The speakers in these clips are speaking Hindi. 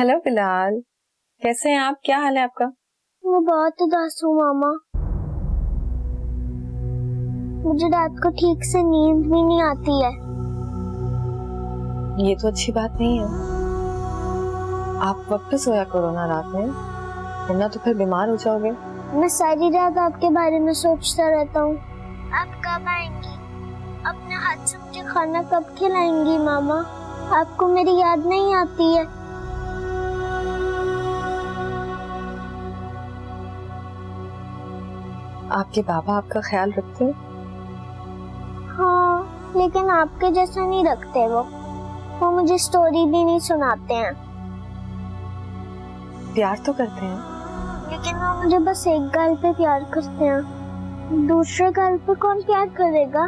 हेलो बिलाल, कैसे हैं आप? क्या हाल है आपका? मैं बहुत उदास हूँ मामा। मुझे रात को ठीक से नींद भी नहीं आती है। ये तो अच्छी बात नहीं है। आप वक्त पे सोया करो ना रात में, वरना तो फिर बीमार हो जाओगे। मैं सारी रात आपके बारे में सोचता रहता हूँ। आप कब आएंगी? अपने हाथ से मुझे खाना कब खिलाएंगी मामा? आपको मेरी याद नहीं आती है? आपके बाबा आपका ख्याल रखते हैं? हाँ, लेकिन आपके जैसा नहीं रखते वो मुझे स्टोरी भी नहीं सुनाते हैं। प्यार तो करते हैं, लेकिन वो मुझे बस एक गाल पे प्यार करते हैं, दूसरे गाल पे कौन प्यार करेगा?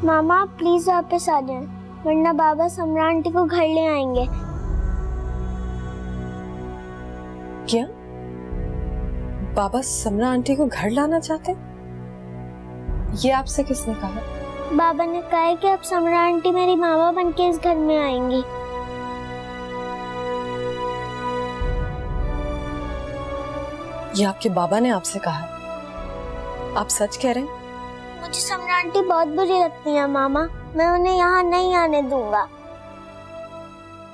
मामा आप प्लीज वापस आ जाएं, वरना बाबा समरा आंटी को घर ले आएंगे। क्या बाबा समरा आंटी को घर लाना चाहते? ये आपसे किसने कहा? बाबा ने कहा है कि अब समरा आंटी मेरी मामा बनके इस घर में आएंगी। ये आपके बाबा ने आपसे कहा? आप सच कह रहे हैं? मुझे समरा आंटी बहुत बुरी लगती है मामा, मैं उन्हें यहाँ नहीं आने दूंगा।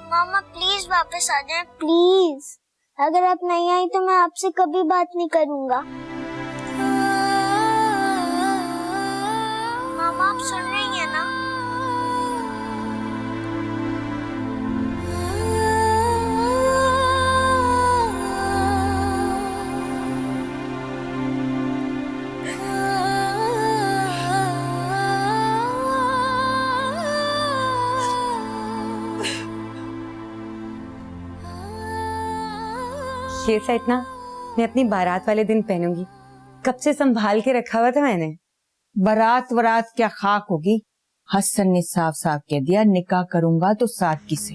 मामा प्लीज वापस आ जाएं, प्लीज। अगर आप नहीं आई तो मैं आपसे कभी बात नहीं करूंगा। मामा आप सुन रही हैं ना? ये सेट ना मैं अपनी बारात वाले दिन पहनूंगी। कब से संभाल के रखा हुआ था मैंने। बारात वरात क्या खाक होगी। हसन ने साफ साफ कह दिया निकाह करूंगा तो सादगी से।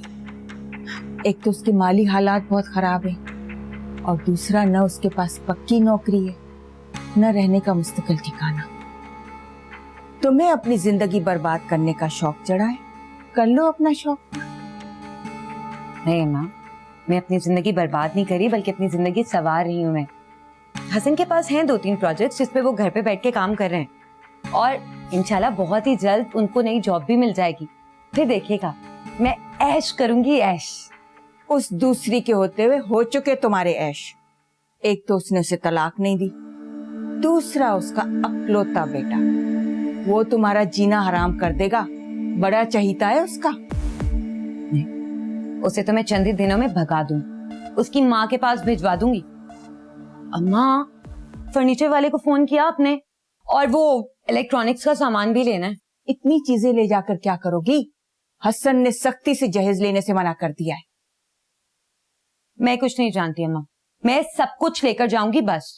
एक तो उसके माली हालात बहुत खराब है और दूसरा न उसके पास पक्की नौकरी है न रहने का मुस्तकिल ठिकाना। तुम्हें अपनी जिंदगी बर्बाद करने का शौक चढ़ा है, कर लो अपना शौक। नहीं माँ, मैं अपनी जिंदगी बर्बाद नहीं करी बल्कि अपनी जिंदगी संवार रही हूँ। मैं हसन के पास हैं 2-3 प्रोजेक्ट्स जिसपे वो घर पे बैठ के काम कर रहे हैं और इंशाल्लाह बहुत ही जल्द उनको नई जॉब भी मिल जाएगी। फिर देखिएगा मैं ऐश करूंगी, ऐश। उस दूसरी के होते हुए हो चुके तुम्हारे ऐश। एक तो उसने उसे तलाक नहीं दी, दूसरा उसका अकलौता बेटा, वो तुम्हारा जीना हराम कर देगा। बड़ा चहीता है उसका। उसे तो मैं चंद ही दिनों में भगा दूं, उसकी माँ के पास भिजवा दूंगी। अम्मा फर्नीचर वाले को फोन किया आपने? और वो इलेक्ट्रॉनिक्स का सामान भी लेना है। इतनी चीजें ले जाकर क्या करोगी? हसन ने सख्ती से जहेज लेने से मना कर दिया है। मैं कुछ नहीं जानती अम्मा, मैं सब कुछ लेकर जाऊंगी बस।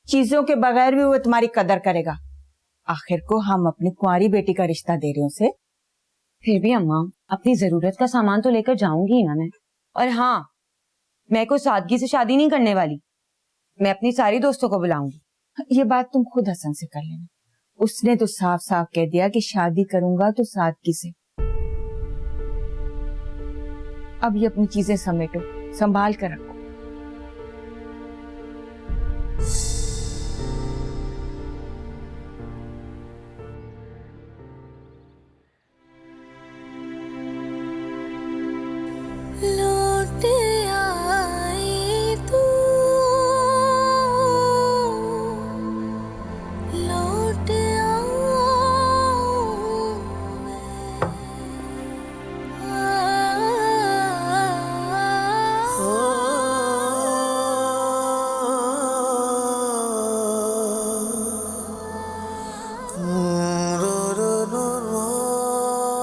चीजों के बगैर भी वो तुम्हारी कदर करेगा। आखिर को हम अपनी कुंवारी बेटी का रिश्ता दे रहे उसे। फिर भी अम्मा अपनी जरूरत का सामान तो लेकर जाऊंगी ही ना मैं। और हाँ, मैं कोई सादगी से शादी नहीं करने वाली, मैं अपनी सारी दोस्तों को बुलाऊंगी। ये बात तुम खुद हसन से कर लेना। उसने तो साफ साफ कह दिया कि शादी करूंगा तो सादगी से। अब ये अपनी चीजें समेटो, संभाल कर रखो। लौट आई तू, लौट आऊं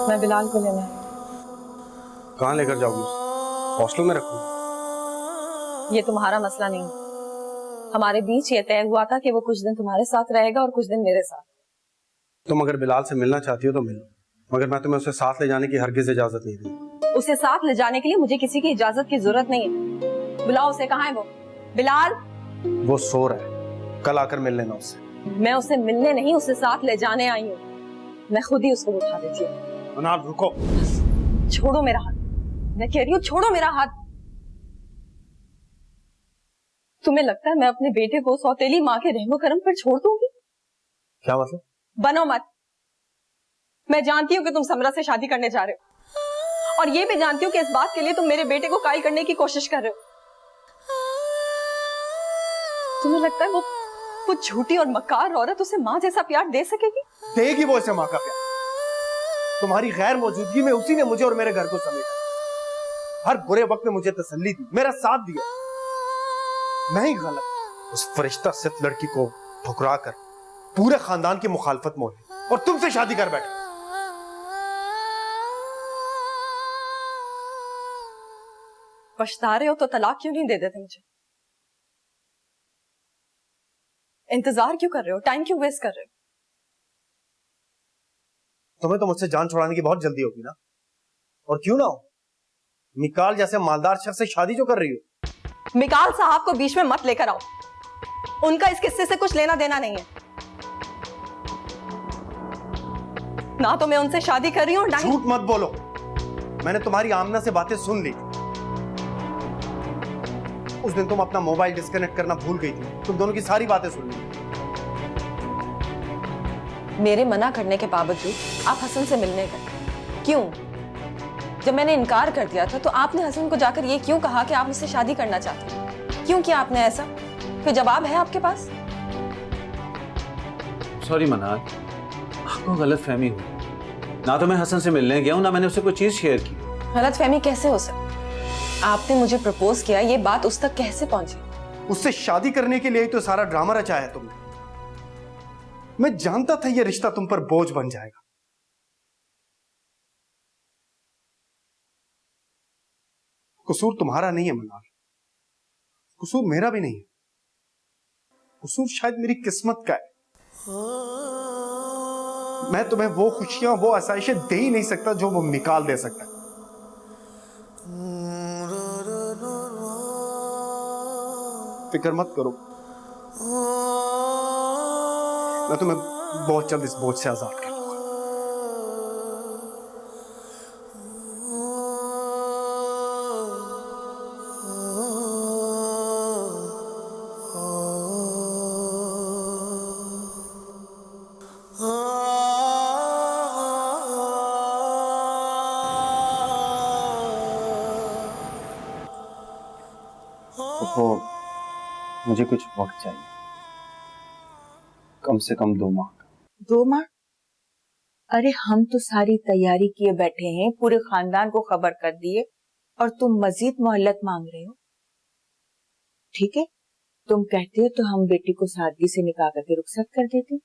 मैं बिलाल को लेना है। कहाँ लेकर जाओगी? हॉस्टल में रखूं? ये तुम्हारा मसला नहीं, हमारे बीच ये तय हुआ था कि वो कुछ दिन तुम्हारे साथ रहेगा और कुछ दिन मेरे साथ। तुम अगर बिलाल से मिलना चाहती हो तो मिलो, मगर मैं तुम्हें उसे साथ ले जाने की हरगिज इजाजत नहीं दूंगी। उसे साथ ले जाने के लिए मुझे किसी की इजाजत की जरूरत नहीं है। बुलाओ उसे। कहाँ है वो? बिलाल, वो सो रहा है, कल आकर मिल लेना उससे। मैं उसे मिलने नहीं, उसे साथ ले जाने आई हूँ। मैं खुद ही उसको उठा देती हूँ। मनाल रुको। छोड़ो मेरा हाथ, मैं कह रही हूँ छोड़ो मेरा हाथ। तुम्हें लगता है मैं अपने बेटे को सौतेली माँ के रहमो करम पर छोड़ दूंगी? क्या मतलब? बनो मत। मैं जानती हूँ कि तुम समरा से शादी करने जा रहे हो, और ये भी जानती हूँ कि इस बात के लिए तुम मेरे बेटे को कायल करने की कोशिश कर रहे हो। तुम्हें लगता है वो झूठी और मक्कार औरत उसे माँ जैसा प्यार दे सकेगी? देगी वो इसे माँ का प्यार। तुम्हारी गैर मौजूदगी में उसी ने मुझे और मेरे घर को समेटा। हर बुरे वक्त में मुझे तसल्ली दी, मेरा साथ दिया। मैं ही गलत उस फरिश्ता सिर्फ लड़की को ठुकरा कर पूरे खानदान की मुखालफत मोल और तुमसे शादी कर बैठा। पछता रहे हो तो तलाक क्यों नहीं दे देते मुझे? इंतजार क्यों कर रहे हो? टाइम क्यों वेस्ट कर रहे हो? तुम्हें तो मुझसे जान छुड़ाने की बहुत जल्दी होगी ना, और क्यों ना हो। मिकाल जैसे मालदार शख्स से शादी जो कर रही हो। मिकाल साहब को बीच में मत लेकर आओ, उनका इस किस्से से कुछ लेना देना नहीं है। ना तो मैं उनसे शादी कर रही हूँ, ना ही झूठ मत बोलो। मैंने तुम्हारी आमना से बातें सुन ली। उस दिन तुम अपना मोबाइल डिस्कनेक्ट करना भूल गई थी। तुम दोनों की सारी बातें सुन ली। मेरे मना करने के बावजूद आप हसन से मिलने गए, क्यों? जब मैंने इनकार कर दिया था तो आपने हसन को जाकर ये क्यों कहा कि आप मुझसे शादी करना चाहते हैं? क्यों किया आपने ऐसा? कोई जवाब है आपके पास? सॉरी मनाल, आपको गलतफहमी हुई। ना तो मैं हसन से मिलने गया हूं, ना मैंने उससे कोई चीज शेयर की। गलतफहमी कैसे हो सकती? आपने मुझे प्रपोज किया, ये बात उस तक कैसे पहुंची? उससे शादी करने के लिए ही तो सारा ड्रामा रचाया है तुमने। मैं जानता था ये रिश्ता तुम पर बोझ बन जाएगा। कसूर तुम्हारा नहीं है मनाल, कसूर मेरा भी नहीं है। कसूर शायद मेरी किस्मत का है। मैं तुम्हें वो खुशियां, वो आसाइशें दे ही नहीं सकता जो वो निकाल दे सकता है। फिक्र मत करो, मैं तुम्हें बहुत जल्द इस बोझ से आजाद कर दूंगा। तो मुझे कुछ वक्त चाहिए, कम से कम 2 माह। 2 माह? अरे हम तो सारी तैयारी किए बैठे हैं, पूरे खानदान को खबर कर दिए, और तुम मजीद मोहलत मांग रहे हो। ठीक है, तुम कहते हो तो हम बेटी को सादगी से निकाह करके रुखसत कर देते।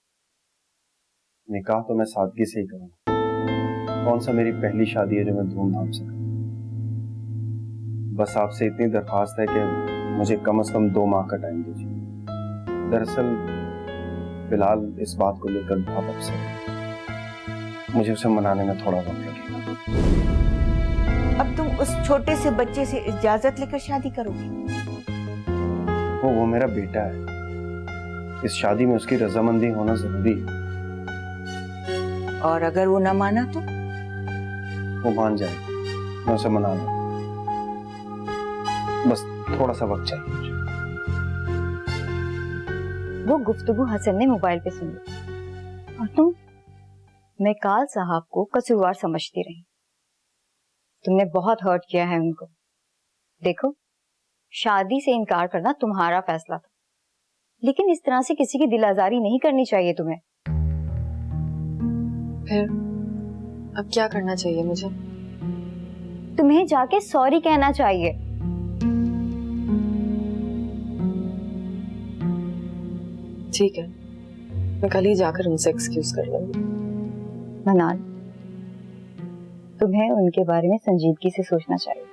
निकाह तो मैं सादगी से ही करूंगा। कौन सा मेरी पहली शादी है जो मैं धूमधाम से करूं। बस आपसे इतनी दरख्वास्त है कि मुझे कम से कम 2 माह का टाइम दीजिए। दरअसल बिलाल इस बात को लेकर बहुत अपसेट है। मुझे उसे मनाने में थोड़ा वक्त लगेगा। अब तुम उस छोटे से बच्चे से इजाजत लेकर शादी करोगे? वो मेरा बेटा है। इस शादी में उसकी रजामंदी होना जरूरी है। और अगर वो न माना तो? वो मान जाएगा, मैं उसे मना लूंगा। बस थोड़ा सा वक्त चाहिए मुझे। वो गुफ्तगू हसन ने मोबाइल पे सुन ली और तुम मिकाल साहब को कसूरवार समझती रही। तुमने बहुत हर्ट किया है उनको। देखो, शादी से इनकार करना तुम्हारा फैसला था, लेकिन इस तरह से किसी की दिल आजारी नहीं करनी चाहिए तुम्हें। फिर अब क्या करना चाहिए मुझे? तुम्हें जाके सॉरी कहना चाहिए। ठीक है, मैं कल ही जाकर उनसे एक्सक्यूज कर लूंगी। मनाल, तुम्हें उनके बारे में संजीदगी से सोचना चाहिए।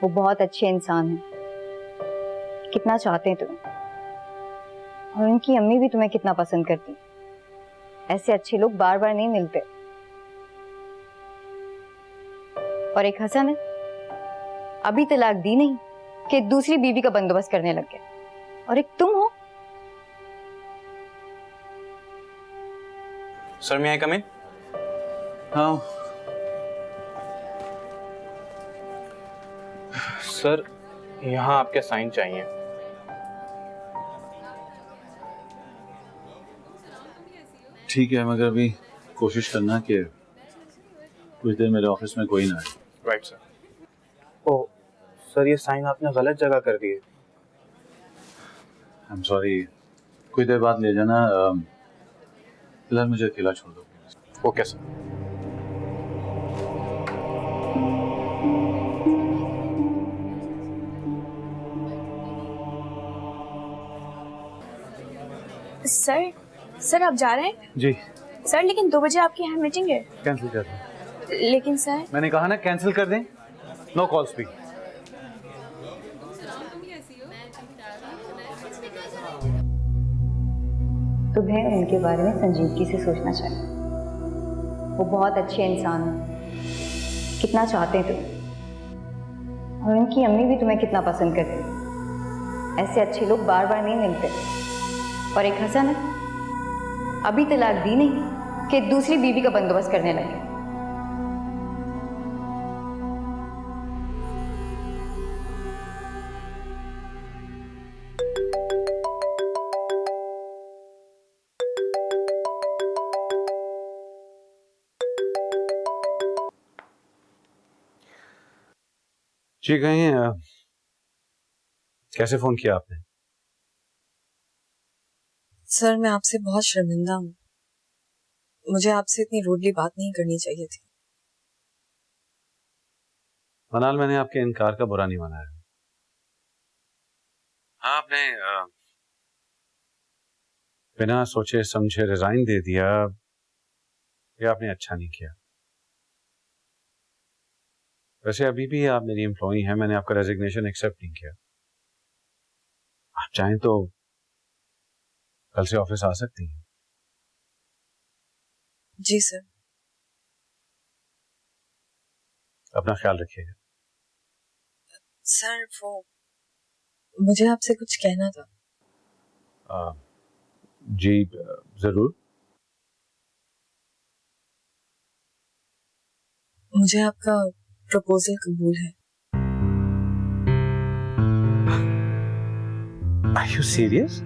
वो बहुत अच्छे इंसान हैं, कितना चाहते हैं तुम्हें, और उनकी अम्मी भी तुम्हें कितना पसंद करती। ऐसे अच्छे लोग बार बार नहीं मिलते। और एक हसन है, अभी तलाक दी नहीं कि दूसरी बीवी का बंदोबस्त करने लग गया। और एक तुम हो। सर, मैं आई कम इन? हाँ सर, यहाँ आपके साइन चाहिए। ठीक है, मगर अभी कोशिश करना कि कुछ देर मेरे ऑफिस में कोई ना आए। Right sir. ओह सर, ये साइन आपने गलत जगह कर दिए। आई एम सॉरी, कुछ देर बाद ले जाना। फिलहाल मुझे अकेला छोड़ दो। Okay sir. सर आप जा रहे हैं? जी सर लेकिन 2 बजे आपकी यहाँ मीटिंग है। कैंसिल कर दें। लेकिन सर मैंने कहा ना कैंसिल कर दें। No call speak. तुम्हें उनके बारे में संजीदगी से सोचना चाहिए। वो बहुत अच्छे इंसान हैं, कितना चाहते हैं तुम, और उनकी अम्मी भी तुम्हें कितना पसंद करती है। ऐसे अच्छे लोग बार बार नहीं मिलते। और एक हसन है, अभी तलाक दी नहीं कि दूसरी बीवी का बंदोबस्त करने लगे। जी कहिए, कैसे फोन किया आपने? सर मैं आपसे बहुत शर्मिंदा हूँ। मुझे आपसे इतनी रूडली बात नहीं करनी चाहिए थी। मनाल, मैंने आपके इनकार का बुरा नहीं मनाया। हाँ, आपने बिना सोचे समझे रिजाइन दे दिया, ये आपने अच्छा नहीं किया। वैसे अभी भी आप मेरी एम्प्लॉई हैं, मैंने आपका रेजिग्नेशन एक्सेप्ट नहीं किया। आप चाहें तो कल से ऑफिस आ सकती हैं। जी सर। अपना ख्याल रखिएगा। सर वो मुझे आपसे कुछ कहना था। जी जरूर। मुझे आपका प्रपोजल कबूल है। Are you serious?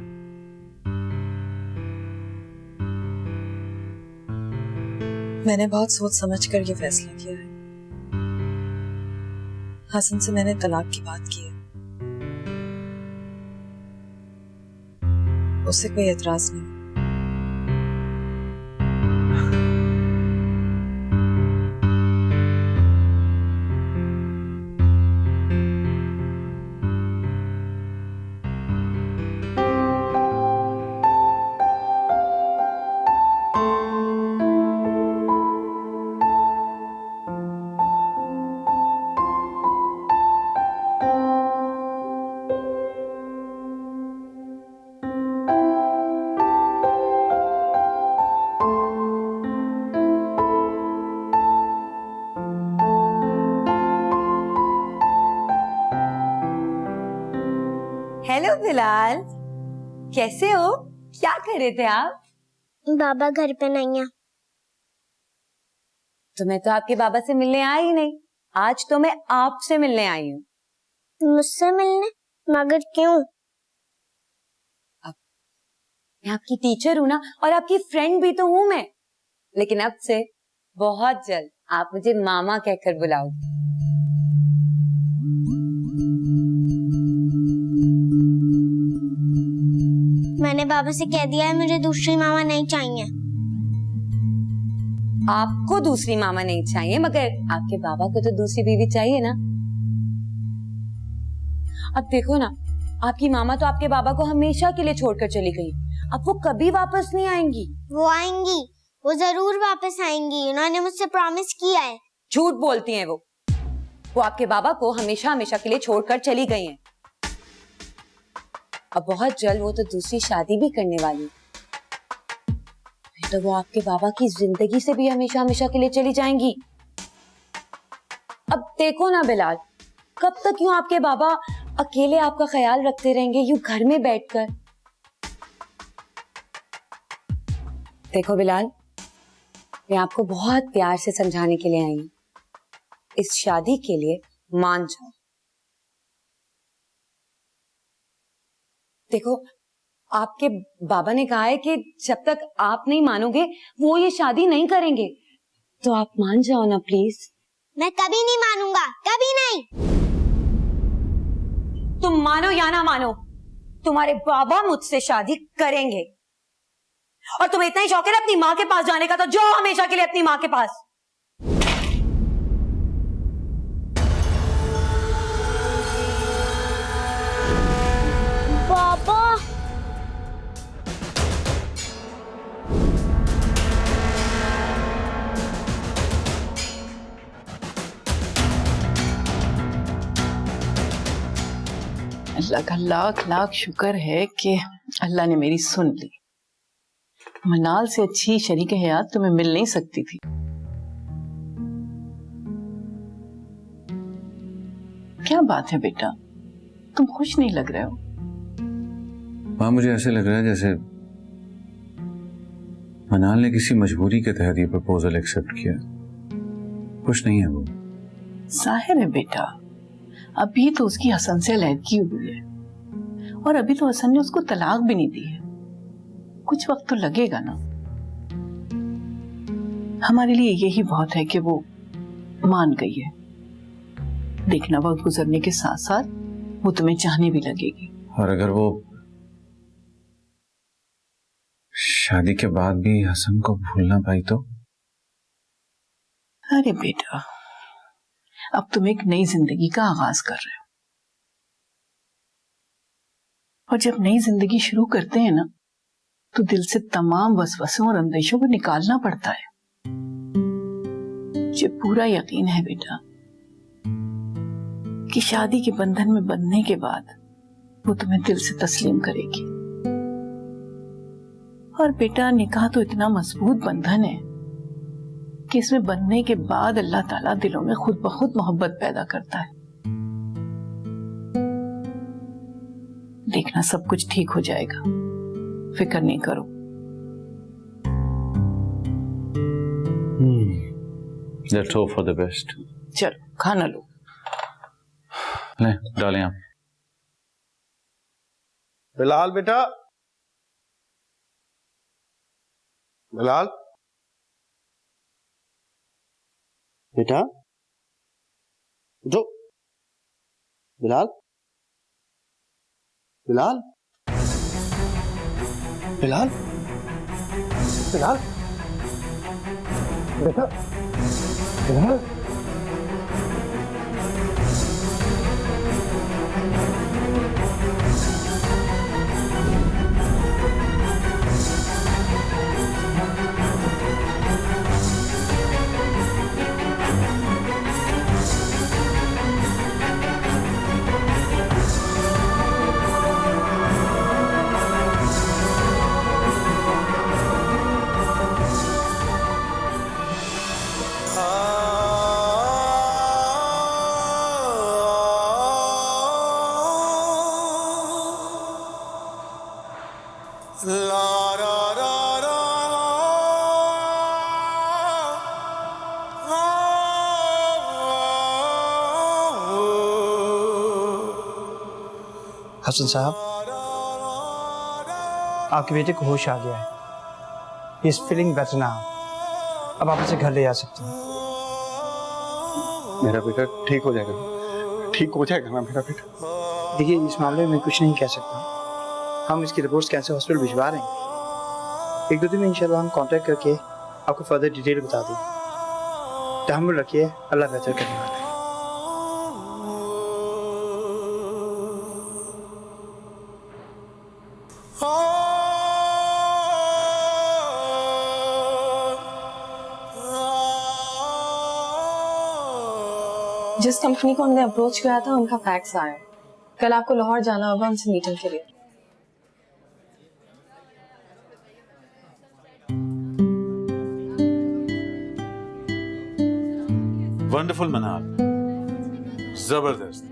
मैंने बहुत सोच समझ कर ये फैसला किया है। हसन से मैंने तलाक की बात की है। उससे कोई एतराज नहीं। हेलो बिलाल, कैसे हो? क्या कर रहे थे आप? बाबा घर पे नहीं है। तो मैं तो आपके बाबा से मिलने आई ही नहीं। आज तो मैं आपसे मिलने आई हूँ। मुझसे मिलने? मगर क्यों? मैं आपकी टीचर हूँ ना, और आपकी फ्रेंड भी तो हूँ मैं। लेकिन अब से बहुत जल्द आप मुझे मामा कहकर बुलाओगे। मैंने बाबा से कह दिया है मुझे दूसरी मामा नहीं चाहिए। आपको दूसरी मामा नहीं चाहिए, मगर आपके बाबा को तो दूसरी बीवी चाहिए ना। अब देखो ना, आपकी मामा तो आपके बाबा को हमेशा के लिए छोड़कर चली गई। अब वो कभी वापस नहीं आएंगी। वो आएंगी, वो जरूर वापस आएंगी। उन्होंने मुझसे प्रॉमिस किया है। झूठ बोलती हैं वो आपके बाबा को हमेशा हमेशा के लिए छोड़कर चली गई हैं। अब बहुत जल्द वो तो दूसरी शादी भी करने वाली। फिर तो वो आपके बाबा की जिंदगी से भी हमेशा हमेशा के लिए चली जाएंगी। अब देखो ना बिलाल, कब तक यूं आपके बाबा अकेले आपका ख्याल रखते रहेंगे, यूं घर में बैठकर? देखो बिलाल, मैं आपको बहुत प्यार से समझाने के लिए आई हूँ, इस शादी के लिए मान जाओ। देखो, आपके बाबा ने कहा है कि जब तक आप नहीं मानोगे वो ये शादी नहीं करेंगे, तो आप मान जाओ ना प्लीज। मैं कभी नहीं मानूंगा, कभी नहीं। तुम मानो या ना मानो, तुम्हारे बाबा मुझसे शादी करेंगे। और तुम्हें इतना ही शौक है ना अपनी माँ के पास जाने का, तो जाओ हमेशा के लिए अपनी माँ के पास। पापा, अल्लाह का लाख लाख शुक्र है कि अल्लाह ने मेरी सुन ली। मनाल से अच्छी शरीक हयात तुम्हें मिल नहीं सकती थी। क्या बात है बेटा, तुम खुश नहीं लग रहे हो? माँ, मुझे ऐसे लग रहा है जैसे मनाल ने किसी मजबूरी के तहत ये प्रपोजल एक्सेप्ट किया। खुश नहीं है वो। जाहिर है बेटा, अभी तो उसकी हसन से अलहदगी हुई है और अभी तो हसन ने उसको तलाक भी नहीं दी है। कुछ वक्त तो लगेगा ना। हमारे लिए यही बहुत है कि वो मान गई है। देखना, वक्त गुजरने के साथ साथ वो तुम्हें चाहने भी लगेगी। और अगर वो शादी के बाद भी हसन को भूल ना पाई तो? अरे बेटा, अब तुम एक नई जिंदगी का आगाज कर रहे हो, और जब नई जिंदगी शुरू करते हैं ना, तो दिल से तमाम वसवसों और अंदेशों को निकालना पड़ता है। मुझे पूरा यकीन है बेटा कि शादी के बंधन में बंधने के बाद वो तुम्हें दिल से तस्लीम करेगी। और बेटा, निकाह तो इतना मजबूत बंधन है कि इसमें बंधने के बाद अल्लाह ताला दिलों में खुद ब खुद मोहब्बत पैदा करता है। देखना, सब कुछ ठीक हो जाएगा, फिक्र नहीं करो। Let's hope for the best. चलो खाना लो। ले डालें आप। बिलाल बेटा, बिलाल बेटा, उठो। बिलाल, बिलाल, बिलाल, बिलाल, बेटा, बिलाल। हसन साहब, आपके बेटे को होश आ गया है। He is feeling better now. अब आप इसे घर ले जा सकते हैं। मेरा बेटा ठीक हो जाएगा, ठीक हो जाएगा ना मेरा बेटा। देखिए, इस मामले में कुछ नहीं कह सकता। हम इसकी रिपोर्ट्स कैंसर हॉस्पिटल भिजवा रहे हैं। एक दो दिन में इंशाल्लाह हम कांटेक्ट करके आपको फर्दर डिटेल बता दें। तहम्मुल रखिए, अल्लाह बेहतर करने वाला है। जिस कंपनी को हमने अप्रोच किया था उनका फैक्स आया। कल आपको लाहौर जाना होगा उनसे मीटिंग के लिए। वंडरफुल मनाल, जबरदस्त।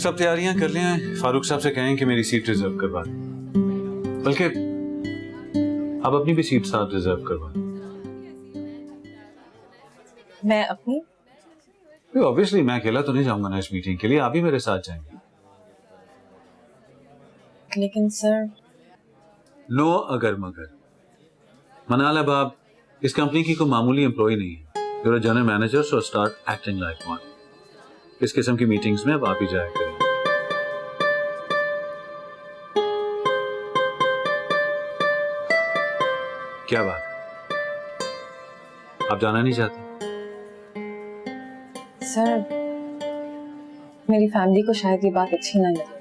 सब तैयारियां कर लें, फारूक साहब से कहें कि मेरी सीट रिजर्व करवा दें, बल्कि अब अपनी भी सीट साहब रिजर्व करवा दें। मैं अपनी ऑब्वियसली मैं अकेला तो नहीं जाऊंगा ना इस मीटिंग के लिए, आप भी मेरे साथ जाएंगे। लेकिन सर नो अगर मगर। मनाल, अब आप इस कंपनी की कोई मामूली एम्प्लॉय नहीं है। You're a general manager, so start acting like one. इस किस्म की मीटिंग्स में अब आप ही जाया करेंगे। क्या बात है, आप जाना नहीं चाहते? सर मेरी फैमिली को शायद ये बात अच्छी ना लगे।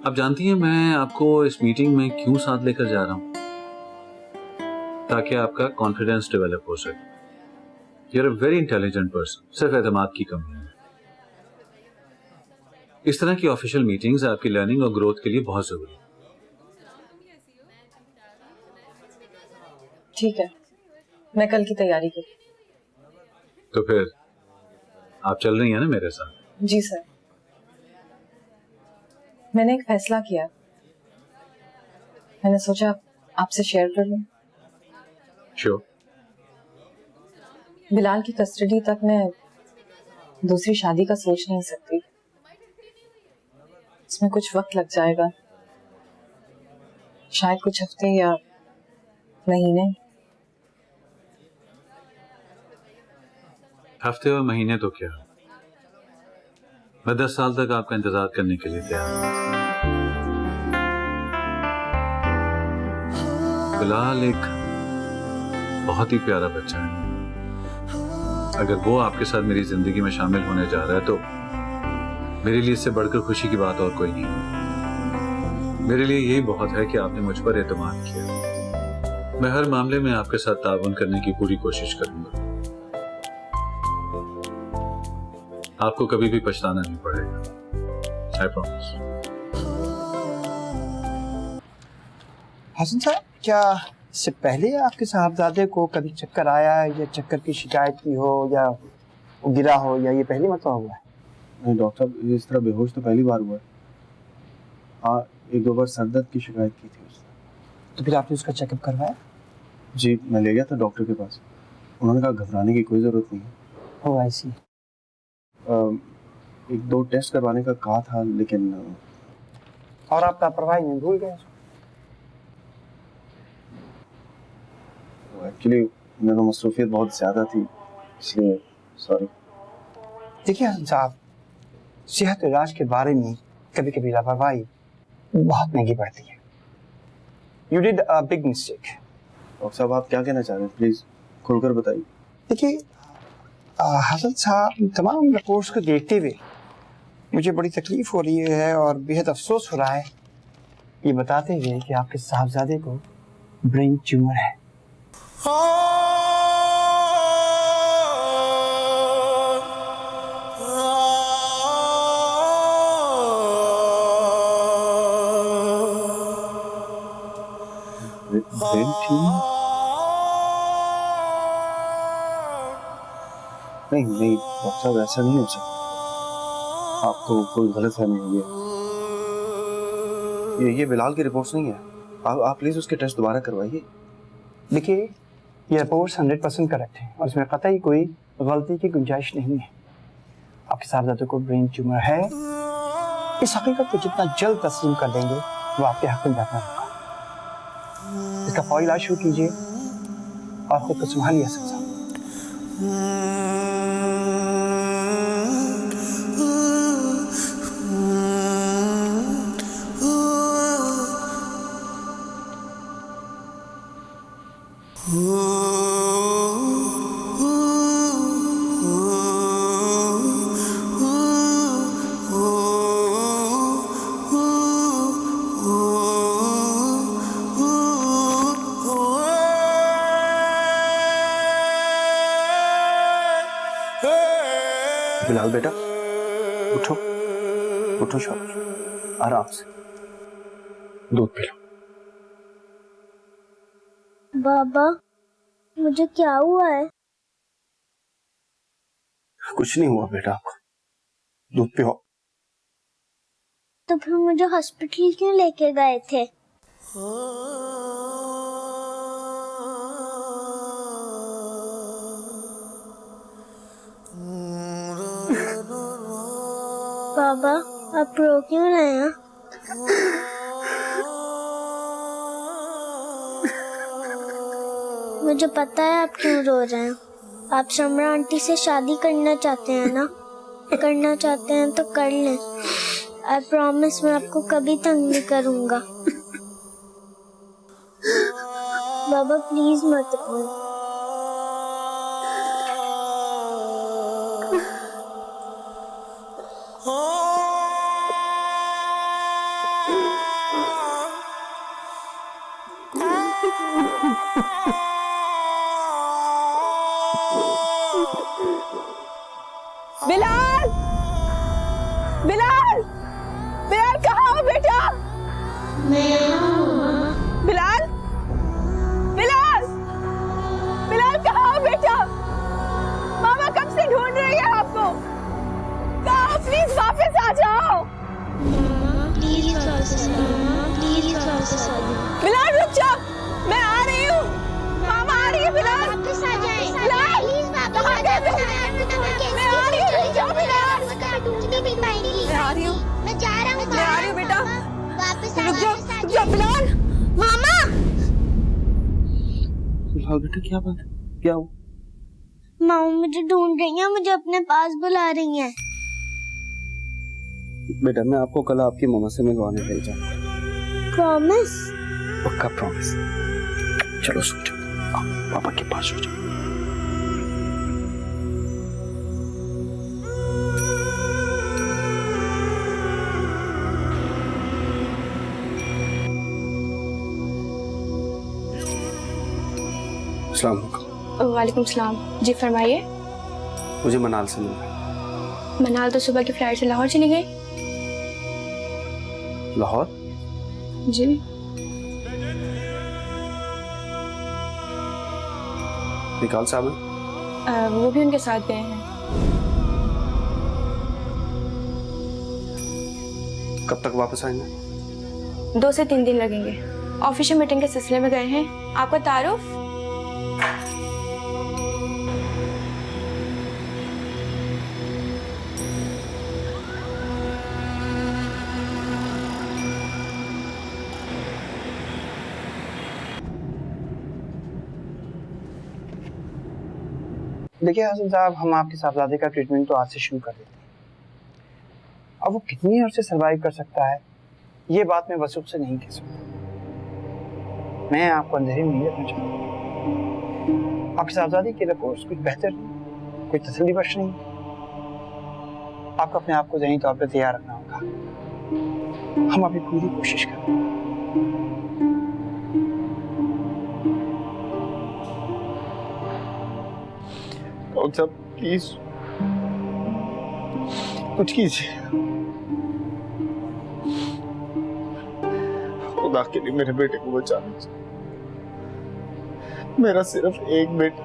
आप जानती हैं मैं आपको इस मीटिंग में क्यों साथ लेकर जा रहा हूं? ताकि आपका कॉन्फिडेंस डेवलप हो सके। You're a very intelligent person, सिर्फ एतमाद की कमी है। इस तरह की ऑफिशियल मीटिंग्स आपकी लर्निंग और ग्रोथ के लिए बहुत जरूरी है। ठीक है, मैं कल की तैयारी करूँ। तो फिर आप चल रही हैं ना मेरे साथ? जी सर, मैंने एक फैसला किया, मैंने सोचा आपसे शेयर कर लूं। श्योर। बिलाल की कस्टडी तक मैं दूसरी शादी का सोच नहीं सकती। इसमें कुछ वक्त लग जाएगा, शायद कुछ हफ्ते या महीने। हफ्ते और महीने तो क्या, मैं 10 साल तक आपका इंतजार करने के लिए तैयार हूं। बिलाल एक बहुत ही प्यारा बच्चा है। अगर वो आपके साथ मेरी जिंदगी में शामिल होने जा रहा है तो मेरे लिए इससे बढ़कर खुशी की बात और कोई नहीं। मेरे लिए यही बहुत है कि आपने मुझ पर एतमाद किया। मैं हर मामले में आपके साथ ताउन करने की पूरी कोशिश करूंगा। आपको कभी भी पछताना नहीं पड़ेगा, आई प्रॉमिस। हसन साहब, क्या इससे पहले आपके साहबजादे को कभी चक्कर आया है, या चक्कर की शिकायत की हो, या वो गिरा हो, या ये पहली मरतबा हुआ है? नहीं डॉक्टर साहब, इस तरह बेहोश तो पहली बार हुआ है। हाँ, 1-2 बार सर दर्द की शिकायत की थी उसने। तो फिर आपने उसका चेकअप करवाया? जी, मैं ले गया था डॉक्टर के पास। उन्होंने कहा घबराने की कोई ज़रूरत नहीं है। ओह, आई सी। 1-2 टेस्ट करवाने का कहा था, लेकिन और आप लापरवाही में भूल गए? एक्चुअली मेरी मसरूफियत बहुत ज़्यादा थी, इसलिए सॉरी। देखिए हसन साहब, सेहत इलाज के बारे में कभी कभी लापरवाही बहुत महंगी पड़ती है। You did a big mistake. Doctor साहब, आप क्या कहना चाह रहे हैं? प्लीज़ खुलकर बताइए। देखिए हसन साहब, तमाम रिपोर्ट्स को देखते हुए मुझे बड़ी तकलीफ हो रही है और बेहद अफसोस हो रहा है ये बताते हुए कि आपके साहबजादे को ब्रेन ट्यूमर है। Brain tumour? नहीं डॉक्टर साहब, ऐसा नहीं हो सकता। आपको कोई गलतफहमी हुई है। ये बिलाल की रिपोर्ट्स नहीं है। आप प्लीज उसके टेस्ट दोबारा करवाइए। देखिए, ये रिपोर्ट्स 100% करेक्ट है और इसमें कतई कोई गलती की गुंजाइश नहीं है। आपके साहबजादे को ब्रेन ट्यूमर है। इस हकीकत को जितना जल्द तस्लीम कर देंगे वो आपके हक में बेहतर होगा। इसका फौरी इलाज शुरू कीजिए और खुद को संभालिए हसन साहब। बिलाल बेटा, उठो उठो शाबाश, आराम से दूध पी लो। बाबा, मुझे क्या हुआ है? कुछ नहीं हुआ बेटा, आपको दूध पियो। तो फिर मुझे हॉस्पिटल क्यों लेके गए थे? बाबा आप रो क्यों रहे हैं? मुझे पता है आप क्यों रो रहे हैं। आप समरा आंटी से शादी करना चाहते हैं ना? करना चाहते हैं तो कर लें। आई प्रॉमिस मैं आपको कभी तंग नहीं करूंगा। बाबा प्लीज मत रो। बिलाल, बिलाल, बिलाल कहाँ हो बेटा? मैं यहाँ हूँ। बिलाल, बिलाल, बिलाल कहाँ हो बेटा? मामा कब से ढूंढ रही है आपको। कहाँ? प्लीज वापस आ जाओ। प्लीज वापस आ जाओ। बिलाल रुक जाओ, मैं आ रही हूँ। मामा आ रही है। बिलाल वापस आ जाए। बिलाल प्लीज वापस कहाँ गए तुम? मैं आ रही हूँ, रुक जाओ बिलाल। ढूंढ भी नहीं पाएंगी। मैं आ रही हूँ, मैं जा रहा हूँ। मैं आ रही हूँ बेटा। वापस रुक जाओ बिलाल। मामा बेटा क्या बात है? क्या हुआ? मामा मुझे ढूंढ रही है, मुझे अपने पास बुला रही हैं। बेटा मैं आपको कल आपकी मम्मा से मिलवाने भेजा। प्रॉमिस? पक्का प्रॉमिस। चलो सो जाओ, पापा के पास सो जाओ। अस्सलाम वालेकुम। वालेकुम सलाम। जी फरमाइए। मुझे मनाल से मिलना है। मनाल तो सुबह की फ्लाइट से लाहौर चली गई। लाहौर? जी निकाल साहब हैं? वो भी उनके साथ गए हैं। कब तक वापस आएंगे? 2 से 3 दिन लगेंगे। ऑफिशियल मीटिंग के सिलसिले में गए हैं। आपका तारुफ? देखिए हसन साहब, हम आपके साहबजादे का ट्रीटमेंट तो आज से शुरू कर देते हैं। अब वो कितनी अर्से सरवाइव कर सकता है ये बात मैं वसूब से नहीं कह सकता। मैं आपको अंधेरे में नहीं रखना चाहता। आपके साहबजादे की रिपोर्ट्स कुछ बेहतर नहीं, कोई तसल्ली बख्श नहीं। आपको अपने आप को ज़हनी तौर पर तैयार रखना होगा। हम अभी पूरी कोशिश करें। और सब प्लीज कुछ कीजिए। खुदा के लिए मेरे बेटे को बचा लीजिए। मेरा सिर्फ एक बेटा,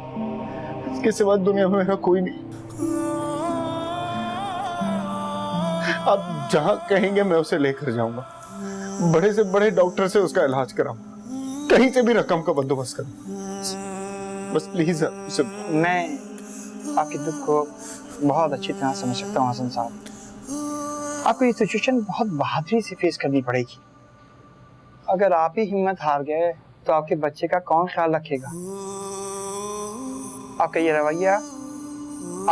इसके सिवा दुनिया में मेरा कोई नहीं। आप जहां कहेंगे मैं उसे लेकर जाऊंगा। बड़े से बड़े डॉक्टर से उसका इलाज कराऊंगा। कहीं से भी रकम का बंदोबस्त करूंगा। बस प्लीज उसे। मैं आपके दुख को बहुत अच्छी तरह समझ सकता हूँ हसन साहब। आपको ये सिचुएशन बहुत बहादुरी से फेस करनी पड़ेगी। अगर आप ही हिम्मत हार गए तो आपके बच्चे का कौन ख्याल रखेगा? आपका ये रवैया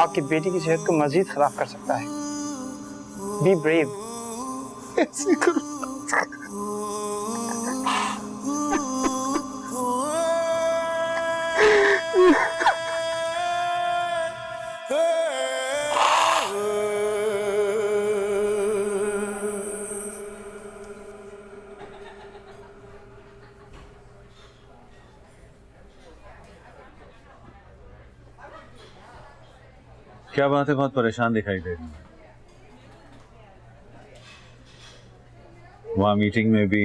आपकी बेटी की सेहत को मजीद खराब कर सकता है। Be brave. क्या बात है, बहुत परेशान दिखाई दे रही है। वहां मीटिंग में भी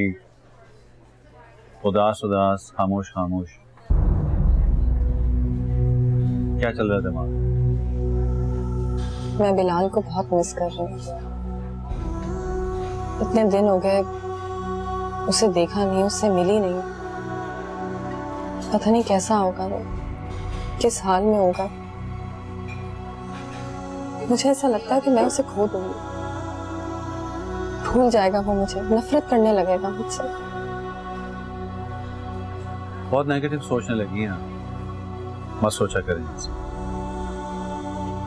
उदास उदास, खामोश खामोश। क्या चल रहा है दिमाग? मैं बिलाल को बहुत मिस कर रही हूँ। इतने दिन हो गए उसे देखा नहीं, उससे मिली नहीं। पता नहीं कैसा होगा वो, किस हाल में होगा। मुझे ऐसा लगता है कि मैं उसे खो दूंगी। भूल जाएगा वो मुझे, नफरत करने लगेगा मुझसे। बहुत नेगेटिव सोचने लगी हैं आप। मत सोचा करें ऐसे।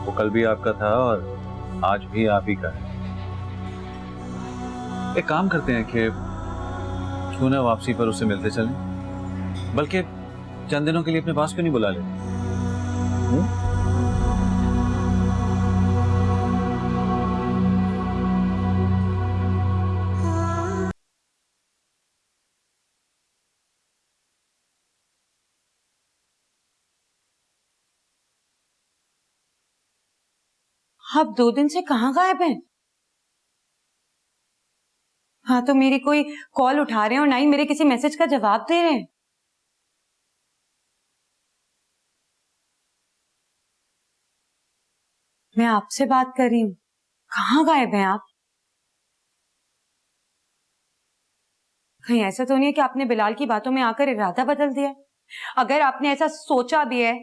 वो कल भी आपका था और आज भी आप ही का है। एक काम करते हैं कि क्यों ना वापसी पर उससे मिलते चलें, बल्कि चंद दिनों के लिए अपने पास क्यों नहीं बुला लेते? आप 2 दिन से कहाँ गायब हैं? हाँ, तो मेरी कोई कॉल उठा रहे हैं और ना ही मेरे किसी मैसेज का जवाब दे रहे हैं। मैं आपसे बात कर रही हूँ, कहाँ गायब हैं आप? कहीं ऐसा तो नहीं है कि आपने बिलाल की बातों में आकर इरादा बदल दिया है? अगर आपने ऐसा सोचा भी है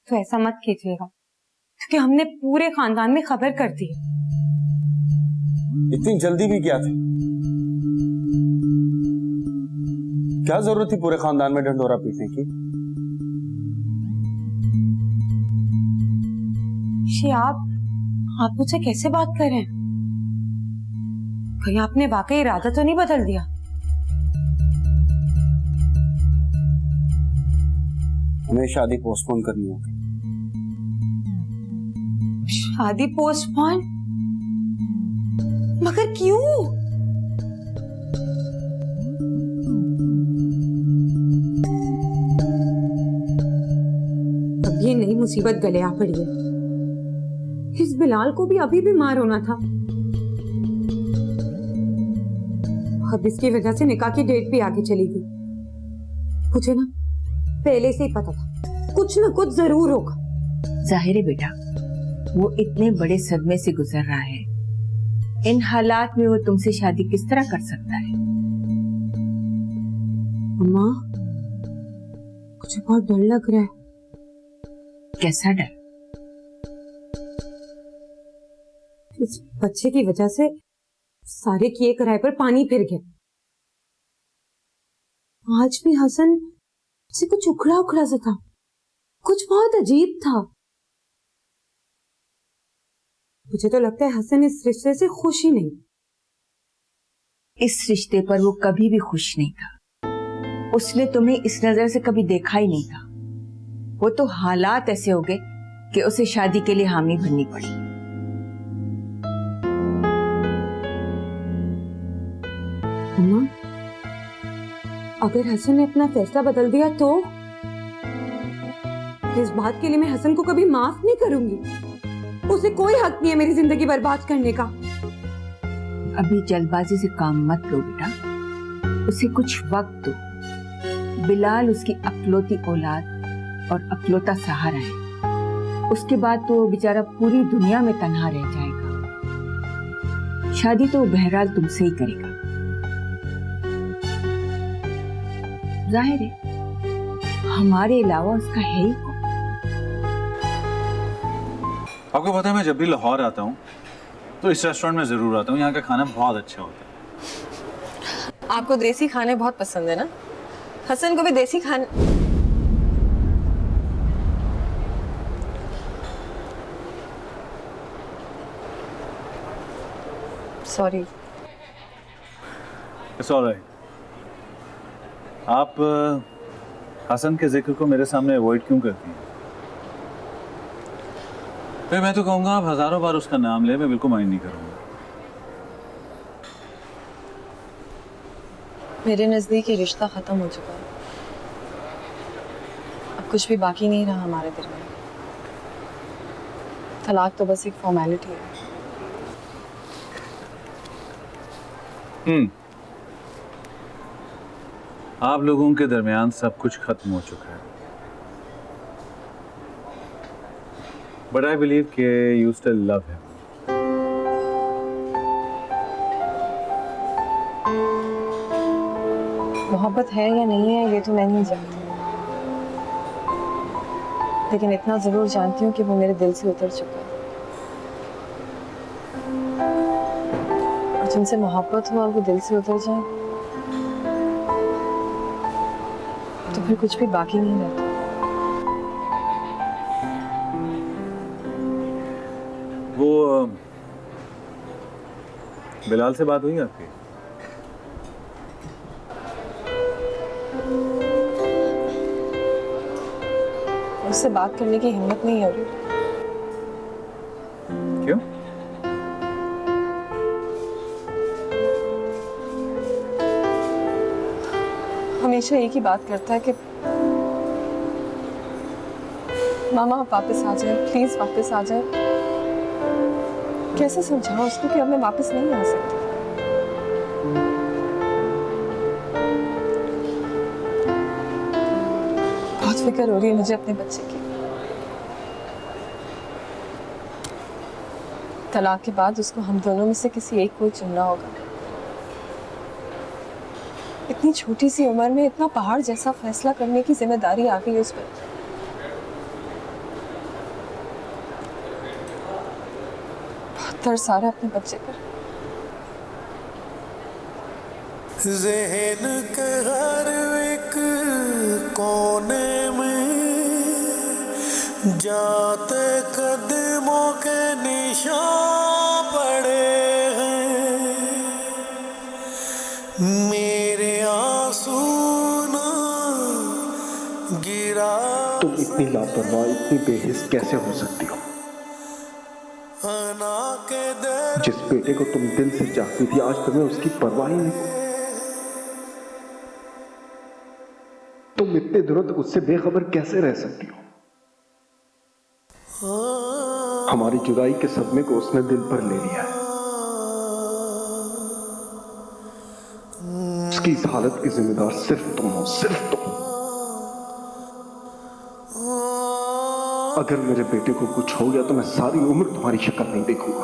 तो ऐसा मत कीजिएगा, क्योंकि हमने पूरे खानदान में खबर कर दी। इतनी जल्दी भी क्या थी? क्या जरूरत थी पूरे खानदान में ढंढोरा पीटने की? आप मुझसे कैसे बात कर रहे हैं? कहीं आपने वाकई इरादा तो नहीं बदल दिया? हमें शादी पोस्टपोन करनी होगी। शादी पोस्टपोन? मगर क्यों? अब ये नई मुसीबत गले आ पड़ी है। इस बिलाल को भी अभी बीमार होना था, अब इसकी वजह से निकाह की डेट भी आगे चली गई। मुझे ना पहले से ही पता था कुछ ना कुछ जरूर होगा। जाहिर है बेटा, वो इतने बड़े सदमे से गुजर रहा है, इन हालात में वो तुमसे शादी किस तरह कर सकता है? अम्मा, मुझे बहुत डर लग रहा है। कैसा डर? इस बच्चे की वजह से सारे किए कराए पर पानी फिर गया। आज भी हसन से कुछ उखड़ा उखड़ा सा था, कुछ बहुत अजीब था। मुझे तो लगता है हसन इस रिश्ते से खुश ही नहीं। इस रिश्ते पर वो कभी भी खुश नहीं था। उसने तुम्हें इस नजर से कभी देखा ही नहीं था। वो तो हालात ऐसे हो गए कि उसे शादी के लिए हामी भरनी पड़ी। अम्मा, अगर हसन ने अपना फैसला बदल दिया तो इस बात के लिए मैं हसन को कभी माफ नहीं करूंगी। उसे कोई हक नहीं है मेरी जिंदगी बर्बाद करने का। अभी जल्दबाजी से काम मत लो बेटा, उसे कुछ वक्त दो। बिलाल उसकी अकलौती औलाद और अकलौता सहारा है। उसके बाद तो बेचारा पूरी दुनिया में तन्हा रह जाएगा। शादी तो बहरहाल तुमसे ही करेगा। जाहिर है हमारे अलावा उसका है ही कौन। आपको पता है, मैं जब भी लाहौर आता हूँ तो इस रेस्टोरेंट में जरूर आता हूँ। यहाँ का खाना बहुत अच्छा होता है। आपको देसी खाने बहुत पसंद है ना? हसन को भी देसी खाने। सॉरी। It's alright. आप हसन के जिक्र को मेरे सामने अवॉइड क्यों करती हैं? फिर मैं तो कहूँगा आप हजारों बार उसका नाम ले, मैं बिल्कुल माइंड नहीं करूँगा। मेरे नजदीक ये रिश्ता खत्म हो चुका है। अब कुछ भी बाकी नहीं रहा हमारे दरमियान। तलाक तो बस एक फॉर्मेलिटी है। आप लोगों के दरमियान सब कुछ खत्म हो चुका है। बट आई बिलीव कि यू स्टिल लव हिम। मोहब्बत है या नहीं है ये तो मैं नहीं जानती, लेकिन इतना जरूर जानती हूँ कि वो मेरे दिल से उतर चुका है। और जिनसे मोहब्बत हो और वो दिल से उतर जाए तो फिर कुछ भी बाकी नहीं रहता। वो बिलाल से बात हुई आपकी? उससे बात करने की हिम्मत नहीं हो रही। क्यों? हमेशा एक ही बात करता है कि मामा आप वापस आ जाए, प्लीज वापस आ जाए। कैसे समझाऊं उसको कि अब मैं वापस नहीं आ सकती। बहुत फिक्र हो रही है मुझे अपने बच्चे की। तलाक के बाद उसको हम दोनों में से किसी एक को चुनना होगा। इतनी छोटी सी उम्र में इतना पहाड़ जैसा फैसला करने की जिम्मेदारी आ गई उस पर। बहुत तरस आ रहा है अपने बच्चे पर। ज़हन के हर एक कोने में जाते कदमों के निशान पड़े हैं, मेरे आंसू ना गिरा। तुम इतनी लापरवाह, इतनी बेहिस कैसे हो सकती हो? जिस बेटे को तुम दिल से चाहती थी आज तुम्हें उसकी परवाह ही नहीं। तुम इतने दिनों तक उससे बेखबर कैसे रह सकती हो? हमारी जुदाई के सदमे को उसने दिल पर ले लिया है। उसकी इस हालत की जिम्मेदार सिर्फ तुम हो, सिर्फ तुम। अगर मेरे बेटे को कुछ हो गया तो मैं सारी उम्र तुम्हारी शक्ल नहीं देखूंगा।